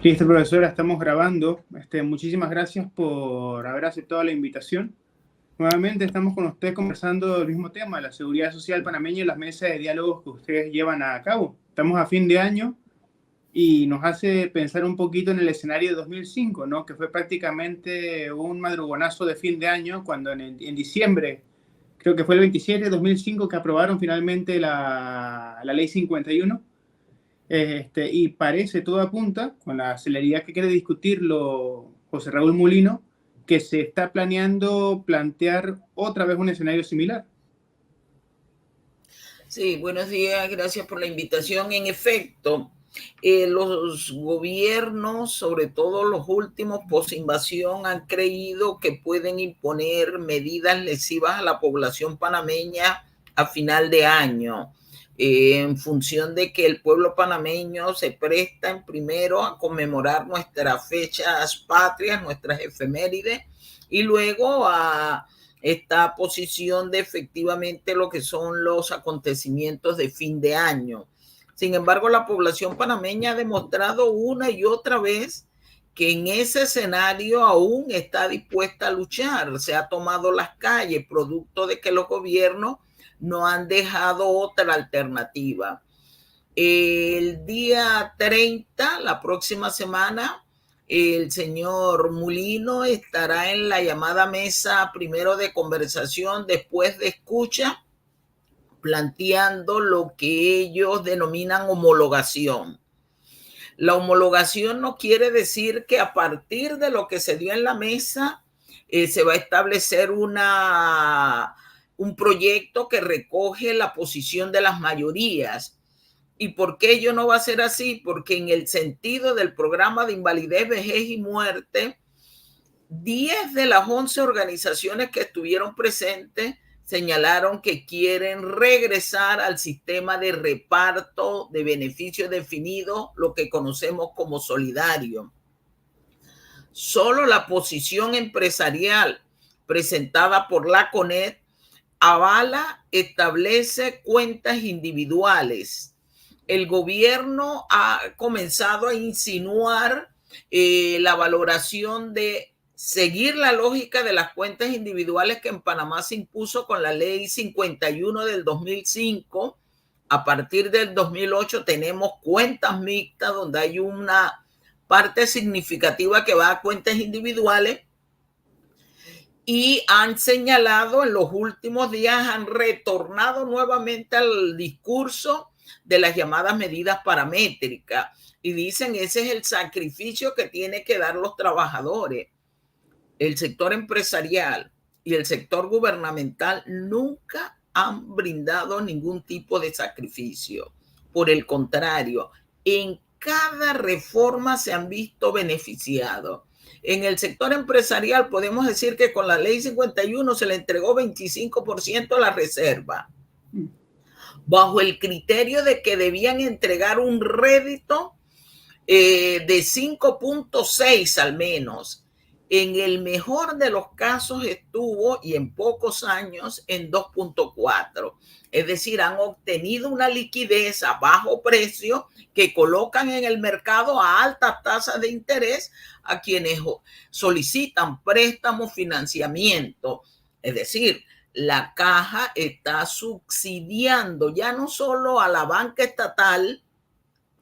Listo, profesora, estamos grabando. Muchísimas gracias por haber aceptado la invitación. Nuevamente estamos con usted conversando del mismo tema, la seguridad social panameña y las mesas de diálogos que ustedes llevan a cabo. Estamos a fin de año y nos hace pensar un poquito en el escenario de 2005, ¿no? Que fue prácticamente un madrugonazo de fin de año cuando en diciembre, creo que fue el 27 de 2005, que aprobaron finalmente la ley 51. Y parece, todo apunta, con la celeridad que quiere discutirlo José Raúl Mulino, que se está planeando plantear otra vez un escenario similar. Sí, buenos días, gracias por la invitación. En efecto, los gobiernos, sobre todo los últimos post-invasión, han creído que pueden imponer medidas lesivas a la población panameña a final de año, en función de que el pueblo panameño se presta en primero a conmemorar nuestras fechas patrias, nuestras efemérides, y luego a esta posición de efectivamente lo que son los acontecimientos de fin de año. Sin embargo, la población panameña ha demostrado una y otra vez que en ese escenario aún está dispuesta a luchar. Se ha tomado las calles, producto de que los gobiernos no han dejado otra alternativa. El día 30, la próxima semana, el señor Mulino estará en la llamada mesa primero de conversación, después de escucha, planteando lo que ellos denominan homologación. La homologación no quiere decir que a partir de lo que se dio en la mesa se va a establecer un proyecto que recoge la posición de las mayorías. ¿Y por qué ello no va a ser así? Porque en el sentido del programa de invalidez, vejez y muerte, 10 de las 11 organizaciones que estuvieron presentes señalaron que quieren regresar al sistema de reparto de beneficios definidos, lo que conocemos como solidario. Solo la posición empresarial presentada por la CONED avala, establece cuentas individuales. El gobierno ha comenzado a insinuar la valoración de seguir la lógica de las cuentas individuales que en Panamá se impuso con la ley 51 del 2005. A partir del 2008 tenemos cuentas mixtas donde hay una parte significativa que va a cuentas individuales, y han señalado en los últimos días, han retornado nuevamente al discurso de las llamadas medidas paramétricas y dicen ese es el sacrificio que tienen que dar los trabajadores. El sector empresarial y el sector gubernamental nunca han brindado ningún tipo de sacrificio. Por el contrario, en cada reforma se han visto beneficiados. En el sector empresarial podemos decir que con la ley 51 se le entregó 25% a la reserva, bajo el criterio de que debían entregar un rédito de 5.6 al menos. En el mejor de los casos estuvo, y en pocos años, en 2.4. Es decir, han obtenido una liquidez a bajo precio que colocan en el mercado a altas tasas de interés a quienes solicitan préstamos, financiamiento. Es decir, la caja está subsidiando ya no solo a la banca estatal,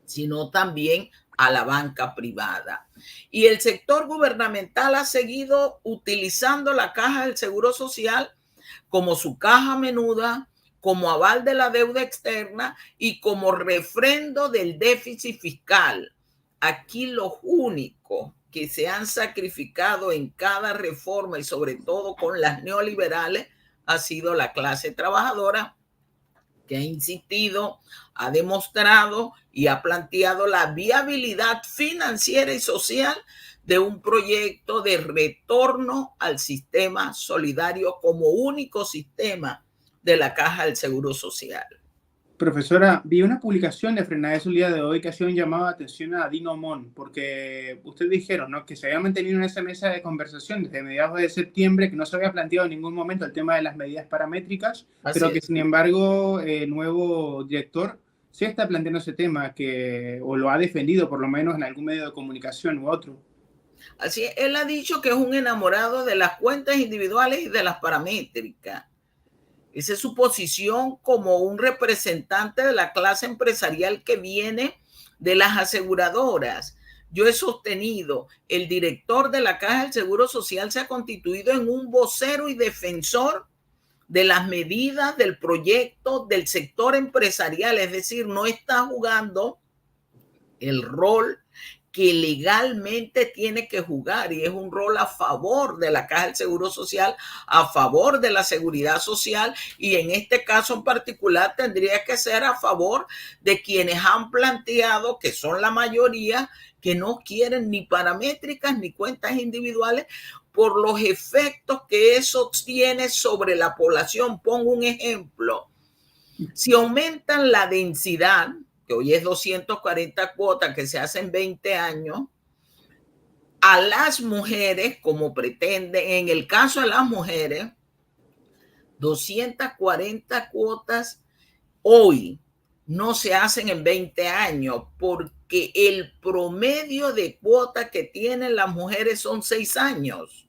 sino también a la banca privada. Y el sector gubernamental ha seguido utilizando la caja del Seguro Social como su caja menuda, como aval de la deuda externa y como refrendo del déficit fiscal. Aquí los únicos que se han sacrificado en cada reforma y sobre todo con las neoliberales ha sido la clase trabajadora, que ha insistido, ha demostrado y ha planteado la viabilidad financiera y social de un proyecto de retorno al sistema solidario como único sistema de la Caja del Seguro Social. Profesora, vi una publicación de Frenades el día de hoy que hacía un llamado de atención a Dino Mon, porque ustedes dijeron, ¿no?, que se había mantenido en esa mesa de conversación desde mediados de septiembre, que no se había planteado en ningún momento el tema de las medidas paramétricas, Así pero que es. sin embargo el nuevo director sí está planteando ese tema, o lo ha defendido por lo menos en algún medio de comunicación u otro. Así, él ha dicho que es un enamorado de las cuentas individuales y de las paramétricas. Esa es su posición como un representante de la clase empresarial que viene de las aseguradoras. Yo he sostenido, el director de la Caja del Seguro Social se ha constituido en un vocero y defensor de las medidas del proyecto del sector empresarial, es decir, no está jugando el rol que legalmente tiene que jugar, y es un rol a favor de la Caja del Seguro Social, a favor de la seguridad social, y en este caso en particular tendría que ser a favor de quienes han planteado, que son la mayoría, que no quieren ni paramétricas ni cuentas individuales por los efectos que eso tiene sobre la población. Pongo un ejemplo. Si aumentan la densidad, que hoy es 240 cuotas que se hacen 20 años, a las mujeres, como pretende, en el caso de las mujeres, 240 cuotas hoy no se hacen en 20 años, porque el promedio de cuotas que tienen las mujeres son 6 años.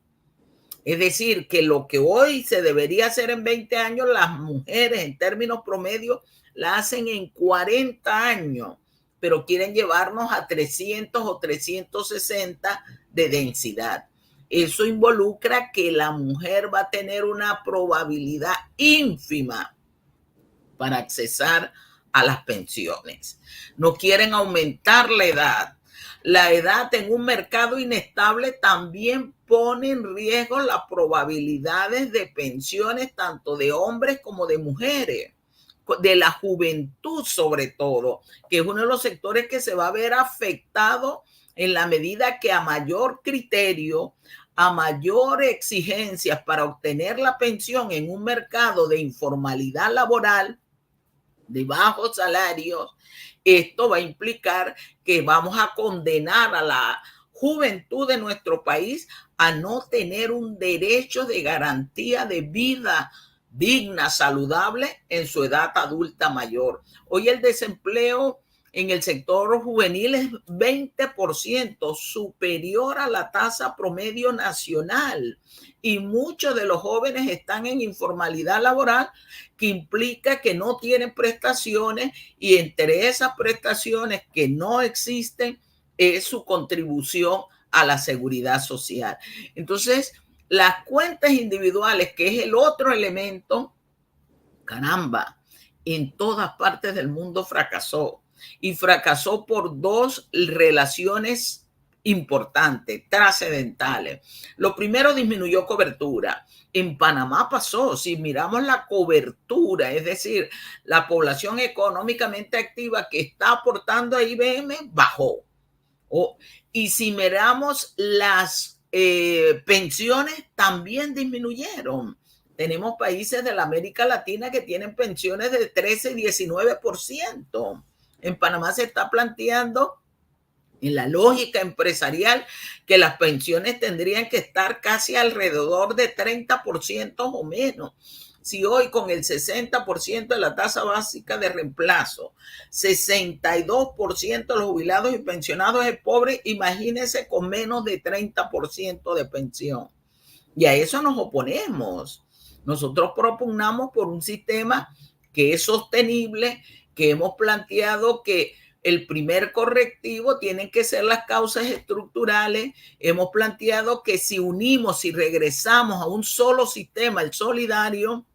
Es decir, que lo que hoy se debería hacer en 20 años, las mujeres en términos promedio la hacen en 40 años, pero quieren llevarnos a 300 o 360 de densidad. Eso involucra que la mujer va a tener una probabilidad ínfima para accesar a las pensiones. No quieren aumentar la edad. La edad en un mercado inestable también pone en riesgo las probabilidades de pensiones tanto de hombres como de mujeres, de la juventud sobre todo, que es uno de los sectores que se va a ver afectado en la medida que a mayor criterio, a mayor exigencias para obtener la pensión en un mercado de informalidad laboral, de bajos salarios, esto va a implicar que vamos a condenar a la juventud de nuestro país a no tener un derecho de garantía de vida digna, saludable en su edad adulta mayor. Hoy el desempleo en el sector juvenil es 20%, superior a la tasa promedio nacional. Y muchos de los jóvenes están en informalidad laboral, que implica que no tienen prestaciones, y entre esas prestaciones que no existen es su contribución a la seguridad social. Entonces, las cuentas individuales, que es el otro elemento, caramba, en todas partes del mundo fracasó. Y fracasó por dos relaciones importantes, trascendentales. Lo primero, disminuyó cobertura. En Panamá pasó, si miramos la cobertura, es decir, la población económicamente activa que está aportando a IBM, bajó. Y si miramos las pensiones, también disminuyeron. Tenemos países de la América Latina que tienen pensiones de 13 y 19%. En Panamá se está planteando, en la lógica empresarial, que las pensiones tendrían que estar casi alrededor de 30% o menos. Si hoy con el 60% de la tasa básica de reemplazo, 62% de los jubilados y pensionados es pobre, imagínense con menos de 30% de pensión. Y a eso nos oponemos. Nosotros propugnamos por un sistema que es sostenible, que hemos planteado que el primer correctivo tienen que ser las causas estructurales. Hemos planteado que si unimos y regresamos a un solo sistema, el solidario,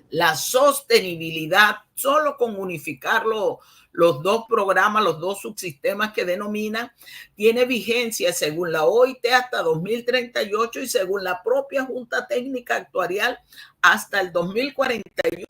la sostenibilidad, solo con unificar los dos programas, los dos subsistemas que denominan, tiene vigencia según la OIT hasta 2038 y según la propia Junta Técnica Actuarial hasta el 2041.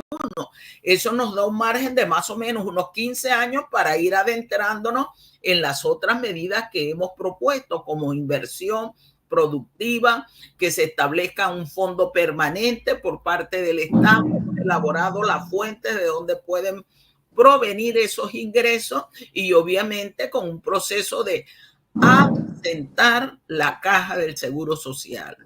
Eso nos da un margen de más o menos unos 15 años para ir adentrándonos en las otras medidas que hemos propuesto, como inversión productiva, que se establezca un fondo permanente por parte del Estado, elaborado las fuentes de donde pueden provenir esos ingresos, y obviamente con un proceso de asentar la caja del Seguro Social.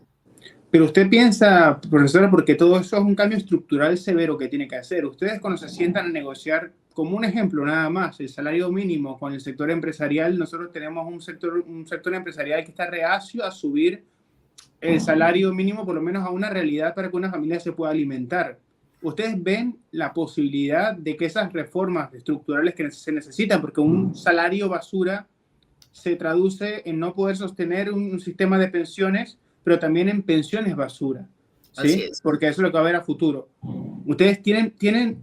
Pero usted piensa, profesora, porque todo eso es un cambio estructural severo que tiene que hacer. Ustedes, cuando se sientan a negociar como un ejemplo nada más, el salario mínimo con el sector empresarial, nosotros tenemos un sector empresarial que está reacio a subir el salario mínimo por lo menos a una realidad para que una familia se pueda alimentar. ¿Ustedes ven la posibilidad de que esas reformas estructurales que se necesitan, porque un salario basura se traduce en no poder sostener un sistema de pensiones, pero también en pensiones basura, Así ¿sí? es. Porque eso es lo que va a haber a futuro. Ustedes tienen,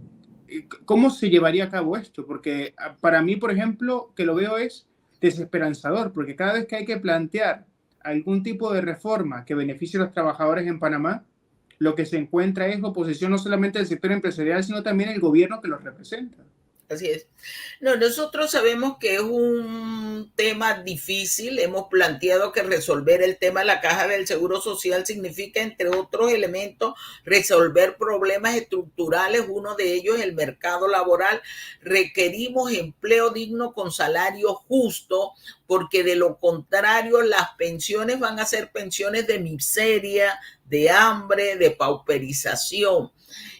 ¿cómo se llevaría a cabo esto? Porque para mí, por ejemplo, que lo veo es desesperanzador, porque cada vez que hay que plantear algún tipo de reforma que beneficie a los trabajadores en Panamá, lo que se encuentra es oposición no solamente del sector empresarial, sino también el gobierno que los representa. Así es. No, nosotros sabemos que es un tema difícil. Hemos planteado que resolver el tema de la caja del Seguro Social significa, entre otros elementos, resolver problemas estructurales. Uno de ellos es el mercado laboral. Requerimos empleo digno con salario justo, porque de lo contrario las pensiones van a ser pensiones de miseria, de hambre, de pauperización.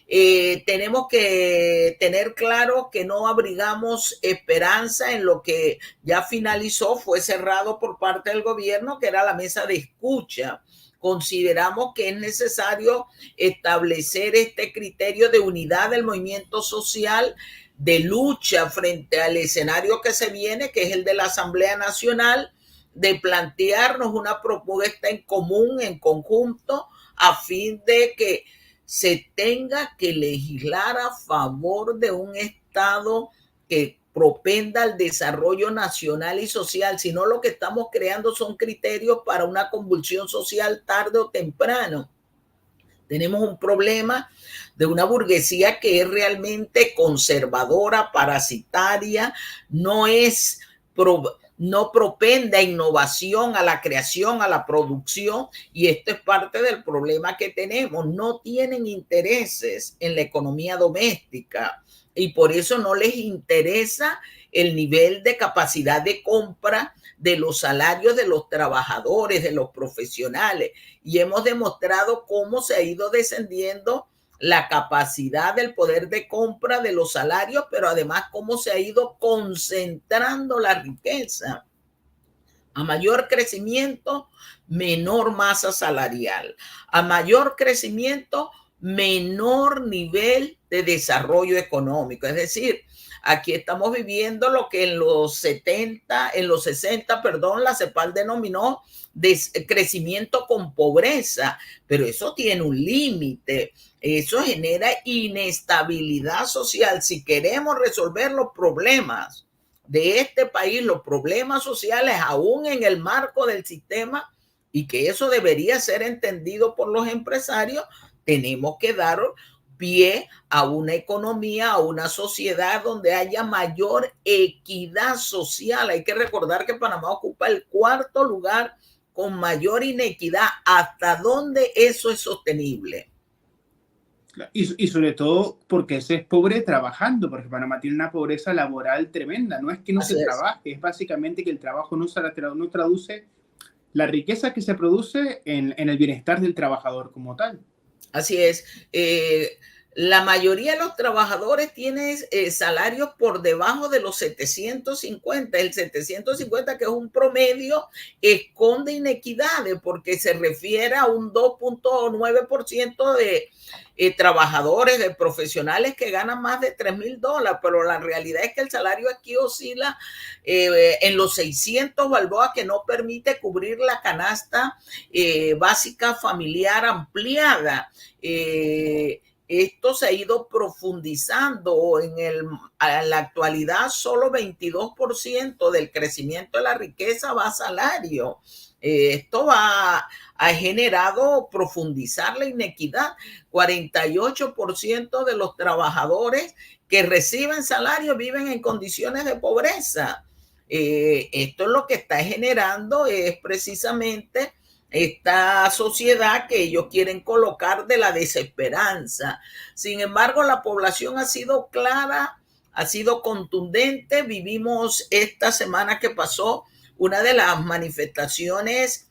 Tenemos que tener claro que no abrigamos esperanza en lo que ya finalizó, fue cerrado por parte del gobierno, que era la mesa de escucha. Consideramos que es necesario establecer este criterio de unidad del movimiento social, de lucha frente al escenario que se viene, que es el de la Asamblea Nacional, de plantearnos una propuesta en común, en conjunto, a fin de que se tenga que legislar a favor de un Estado que propenda al desarrollo nacional y social, sino lo que estamos creando son criterios para una convulsión social tarde o temprano. Tenemos un problema de una burguesía que es realmente conservadora, parasitaria, no propende a innovación, a la creación, a la producción, y esto es parte del problema que tenemos. No tienen intereses en la economía doméstica y por eso no les interesa el nivel de capacidad de compra de los salarios de los trabajadores, de los profesionales, y hemos demostrado cómo se ha ido descendiendo la capacidad del poder de compra de los salarios, pero además cómo se ha ido concentrando la riqueza. A mayor crecimiento, menor masa salarial. A mayor crecimiento, menor nivel de desarrollo económico. Es decir, aquí estamos viviendo lo que en los 60, perdón, la CEPAL denominó crecimiento con pobreza, pero eso tiene un límite. Eso genera inestabilidad social. Si queremos resolver los problemas de este país, los problemas sociales, aún en el marco del sistema, y que eso debería ser entendido por los empresarios, tenemos que dar pie a una economía, a una sociedad donde haya mayor equidad social. Hay que recordar que Panamá ocupa el 4º lugar con mayor inequidad. ¿Hasta dónde eso es sostenible? Y sobre todo porque se es pobre trabajando, porque Panamá tiene una pobreza laboral tremenda. No es que no Así se es. trabaje, es básicamente que el trabajo no traduce la riqueza que se produce en el bienestar del trabajador como tal. Así es. La mayoría de los trabajadores tienen salarios por debajo de los 750. El 750, que es un promedio, esconde inequidades porque se refiere a un 2.9% de trabajadores, de profesionales que ganan más de $3,000, pero la realidad es que el salario aquí oscila en los 600 balboas, que no permite cubrir la canasta básica familiar ampliada. Esto se ha ido profundizando. En la actualidad, solo 22% del crecimiento de la riqueza va a salario. Esto ha generado profundizar la inequidad. 48% de los trabajadores que reciben salario viven en condiciones de pobreza. Esto es lo que está generando es precisamente esta sociedad que ellos quieren colocar de la desesperanza. Sin embargo, la población ha sido clara, ha sido contundente. Vivimos esta semana que pasó una de las manifestaciones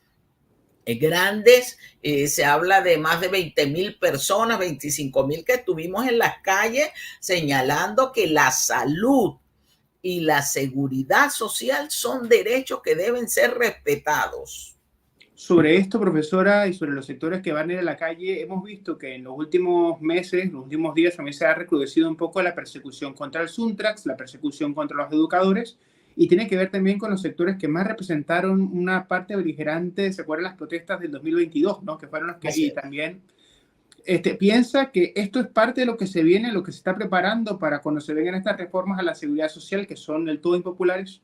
grandes, se habla de más de 20.000 personas, 25.000 que estuvimos en las calles señalando que la salud y la seguridad social son derechos que deben ser respetados. Sobre esto, profesora, y sobre los sectores que van a ir a la calle, hemos visto que en los últimos meses, los últimos días, también se ha recrudecido un poco la persecución contra el Suntrax, la persecución contra los educadores, y tiene que ver también con los sectores que más representaron una parte beligerante, ¿se acuerdan las protestas del 2022, ¿no? Que fueron los que Así y es. también piensa que esto es parte de lo que se viene, lo que se está preparando para cuando se vengan estas reformas a la seguridad social que son del todo impopulares.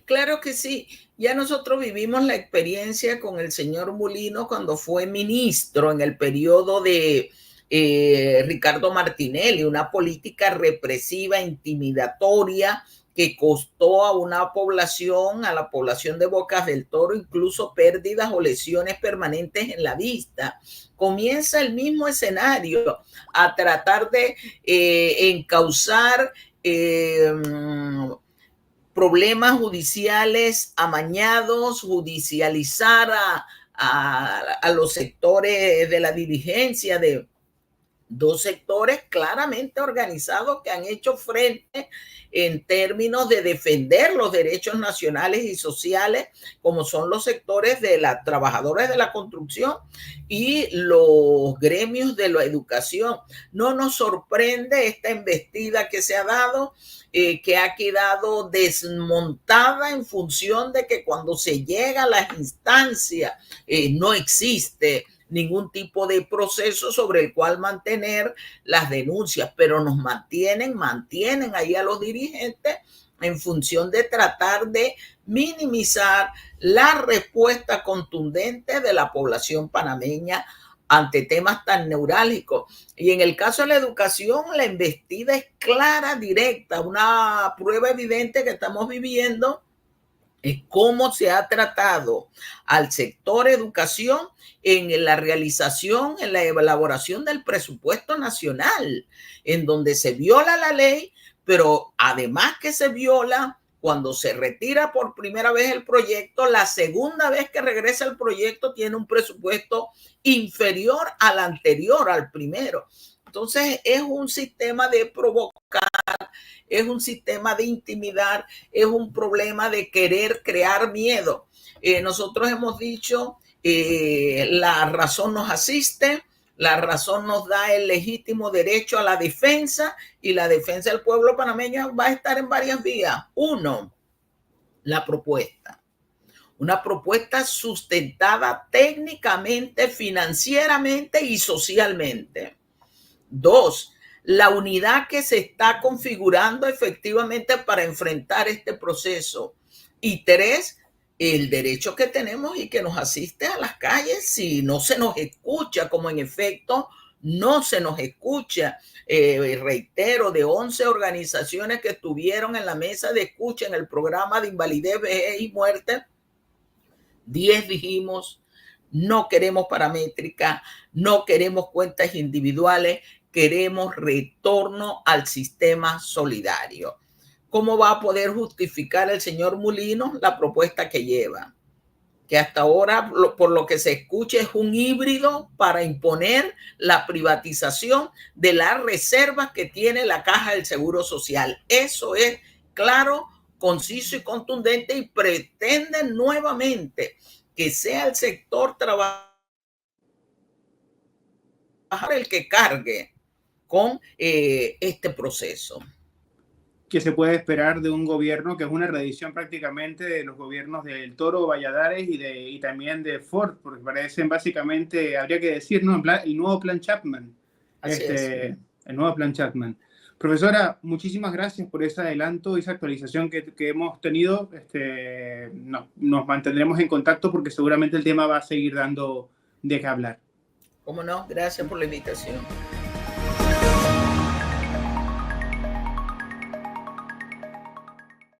Claro que sí. Ya nosotros vivimos la experiencia con el señor Mulino cuando fue ministro en el periodo de Ricardo Martinelli, una política represiva, intimidatoria, que costó a la población de Bocas del Toro, incluso pérdidas o lesiones permanentes en la vista. Comienza el mismo escenario a tratar de encauzar problemas judiciales amañados, judicializar a los sectores de la dirigencia de dos sectores claramente organizados que han hecho frente en términos de defender los derechos nacionales y sociales, como son los sectores de los trabajadores de la construcción y los gremios de la educación. No nos sorprende esta embestida que se ha dado, que ha quedado desmontada en función de que cuando se llega a las instancias no existe ningún tipo de proceso sobre el cual mantener las denuncias, pero nos mantienen ahí a los dirigentes en función de tratar de minimizar la respuesta contundente de la población panameña ante temas tan neurálgicos. Y en el caso de la educación, la embestida es clara, directa, una prueba evidente que estamos viviendo es cómo se ha tratado al sector educación en la realización, en la elaboración del presupuesto nacional, en donde se viola la ley, pero además que se viola, cuando se retira por primera vez el proyecto, la segunda vez que regresa el proyecto tiene un presupuesto inferior al anterior, al primero. Entonces es un sistema de provocar, es un sistema de intimidar, es un problema de querer crear miedo. Nosotros hemos dicho, la razón nos asiste, la razón nos da el legítimo derecho a la defensa y la defensa del pueblo panameño va a estar en varias vías. Uno, la propuesta. Una propuesta sustentada técnicamente, financieramente y socialmente. Dos, la unidad que se está configurando efectivamente para enfrentar este proceso. Y tres, el derecho que tenemos y que nos asiste a las calles si no se nos escucha, como en efecto no se nos escucha. Reitero, de 11 organizaciones que estuvieron en la mesa de escucha en el programa de invalidez, vejez y muerte, 10 dijimos, no queremos paramétrica, no queremos cuentas individuales, queremos retorno al sistema solidario. ¿Cómo va a poder justificar el señor Mulino la propuesta que lleva? Que hasta ahora, por lo que se escucha, es un híbrido para imponer la privatización de las reservas que tiene la Caja del Seguro Social. Eso es claro, conciso y contundente, y pretenden nuevamente que sea el sector trabajador el que cargue con este proceso. ¿Qué se puede esperar de un gobierno que es una reedición prácticamente de los gobiernos del Toro, Valladares y también de Ford? Porque parecen básicamente, habría que decir, ¿no? El nuevo plan Chapman. Así es. El nuevo plan Chapman. Profesora, muchísimas gracias por ese adelanto y esa actualización que hemos tenido. No, nos mantendremos en contacto porque seguramente el tema va a seguir dando de qué hablar. ¿Cómo no? Gracias por la invitación.